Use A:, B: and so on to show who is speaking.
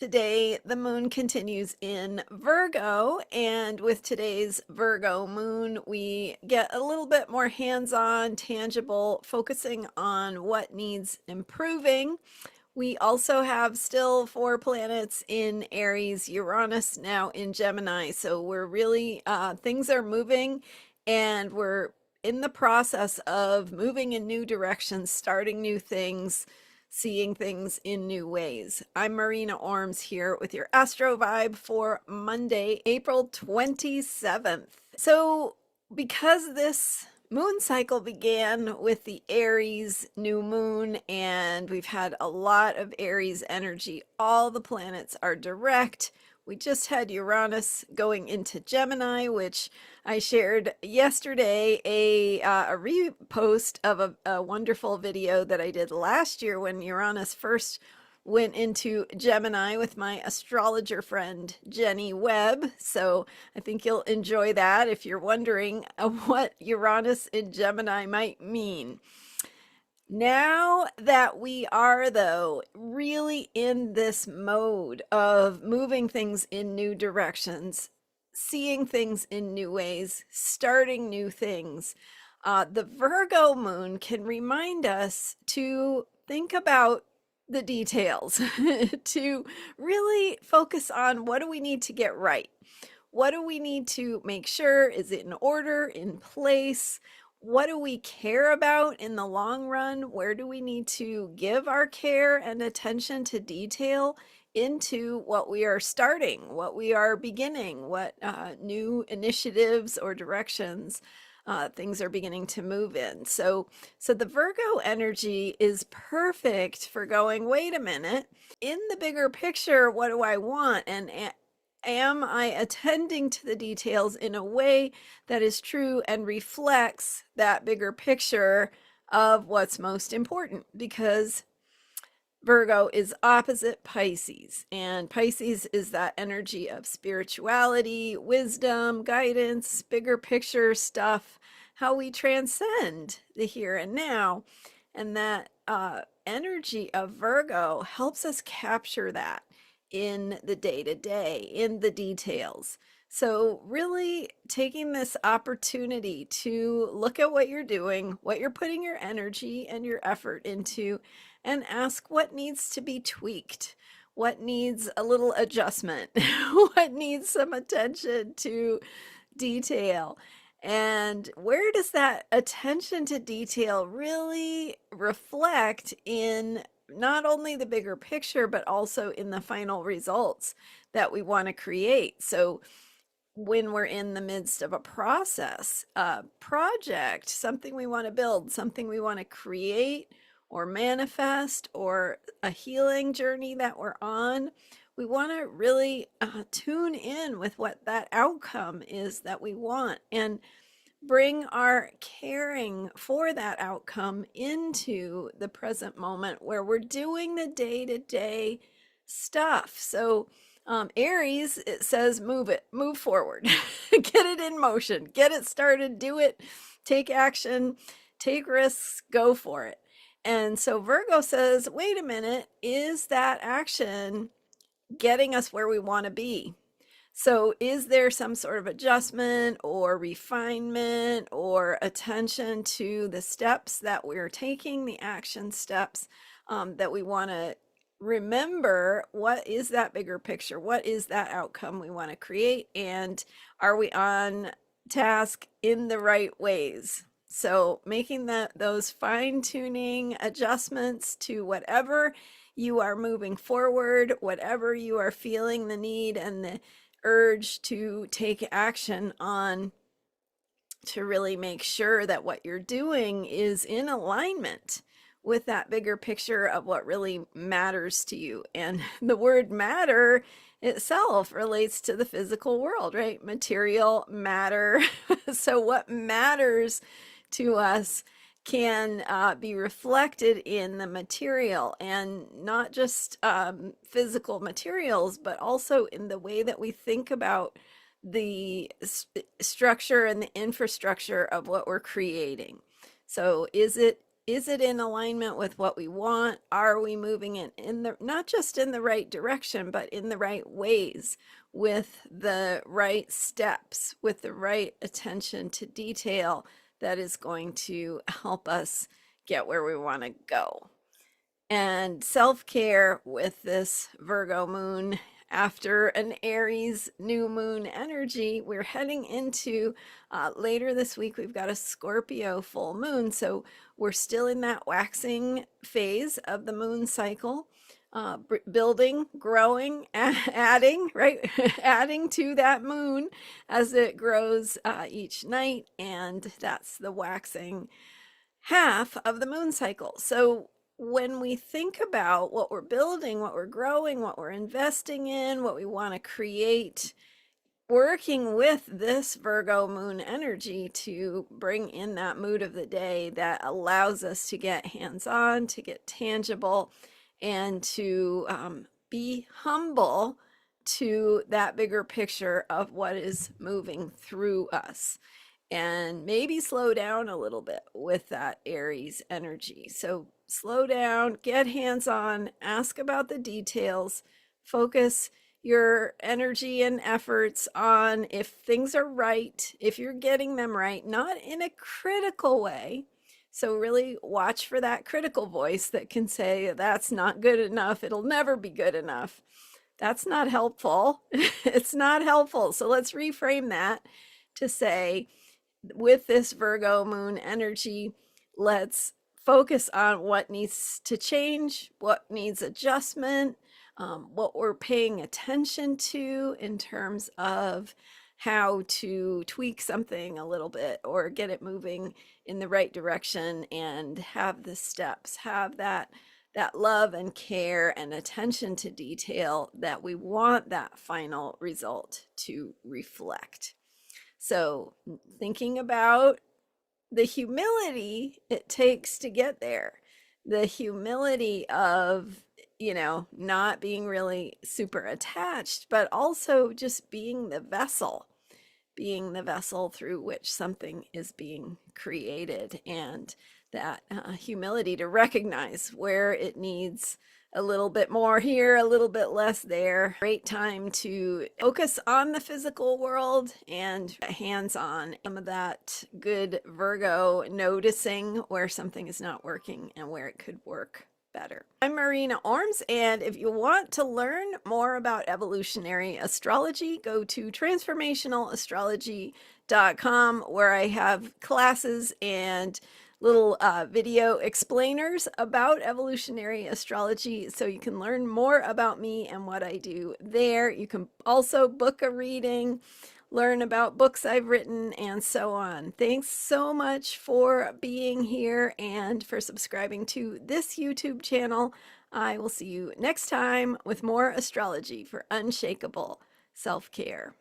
A: Today, the moon continues in Virgo, and with today's Virgo moon, we get a little bit more hands-on, tangible, focusing on what needs improving. We also have still 4 planets in Aries, Uranus now in Gemini, so we're really, things are moving, and we're in the process of moving in new directions, starting new things, seeing things in new ways. I'm Marina Orms here with your Astro Vibe for Monday, April 27th. So, because this moon cycle began with the Aries new moon, and we've had a lot of Aries energy, all the planets are direct. We just had Uranus going into Gemini, which I shared yesterday a repost of a wonderful video that I did last year when Uranus first went into Gemini with my astrologer friend Jenny Webb. So I think you'll enjoy that if you're wondering what Uranus in Gemini might mean. Now that we are, though, really in this mode of moving things in new directions, seeing things in new ways, starting new things, the Virgo moon can remind us to think about the details, to really focus on what do we need to get right? What do we need to make sure is in order, in place? What do we care about in the long run? Where do we need to give our care and attention to detail into what we are starting, what we are beginning, what new initiatives or directions things are beginning to move in. So the Virgo energy is perfect for going, wait a minute, in the bigger picture, what do I want? And am I attending to the details in a way that is true and reflects that bigger picture of what's most important? Because Virgo is opposite Pisces, and Pisces is that energy of spirituality, wisdom, guidance, bigger picture stuff, how we transcend the here and now. And that energy of Virgo helps us capture that in the day to day, in the details. So, really taking this opportunity to look at what you're doing, what you're putting your energy and your effort into, and ask what needs to be tweaked, what needs a little adjustment, what needs some attention to detail. And where does that attention to detail really reflect in not only the bigger picture, but also in the final results that we want to create? So, when we're in the midst of a process, a project, something we want to build, something we want to create or manifest, or a healing journey that we're on, we want to really tune in with what that outcome is that we want, and bring our caring for that outcome into the present moment where we're doing the day-to-day stuff. So Aries, it says move it, move forward, get it in motion, get it started, do it, take action, take risks, go for it. And so Virgo says, wait a minute, is that action getting us where we want to be? So, is there some sort of adjustment or refinement or attention to the steps that we're taking, the action steps that we want to remember? What is that bigger picture? What is that outcome we want to create? And are we on task in the right ways? So, making those fine-tuning adjustments to whatever you are moving forward, whatever you are feeling the need and the urge to take action on, to really make sure that what you're doing is in alignment with that bigger picture of what really matters to you. And the word matter itself relates to the physical world, right? Material matter. So what matters to us can be reflected in the material, and not just physical materials, but also in the way that we think about the structure and the infrastructure of what we're creating. So is it Is it in alignment with what we want? Are we moving it in the, not just in the right direction, but in the right ways, with the right steps, with the right attention to detail that is going to help us get where we want to go? And self-care with this Virgo moon, after an Aries new moon energy, we're heading into later this week. We've got a Scorpio full moon, so we're still in that waxing phase of the moon cycle, building, growing, adding, right? Adding to that moon as it grows each night, and that's the waxing half of the moon cycle. So when we think about what we're building, what we're growing, what we're investing in, what we want to create, working with this Virgo moon energy to bring in that mood of the day that allows us to get hands-on, to get tangible, and to be humble to that bigger picture of what is moving through us, and maybe slow down a little bit with that Aries energy. So slow down, get hands-on, ask about the details, focus your energy and efforts on if things are right, if you're getting them right, not in a critical way. So really watch for that critical voice that can say, that's not good enough, it'll never be good enough. That's not helpful. It's not helpful. So let's reframe that to say, with this Virgo moon energy, let's focus on what needs to change, what needs adjustment, what we're paying attention to in terms of how to tweak something a little bit or get it moving in the right direction, and have the steps, have that love and care and attention to detail that we want that final result to reflect. So thinking about the humility it takes to get there, the humility of, not being really super attached, but also just being the vessel through which something is being created, and that humility to recognize where it needs a little bit more here, a little bit less there. Great time to focus on the physical world and hands-on. Some of that good Virgo noticing where something is not working and where it could work better. I'm Marina Orms, and if you want to learn more about evolutionary astrology, go to transformationalastrology.com, where I have classes and little video explainers about evolutionary astrology, so you can learn more about me and what I do there. You can also book a reading, learn about books I've written, and so on. Thanks so much for being here and for subscribing to this YouTube channel. I will see you next time with more astrology for unshakable self-care.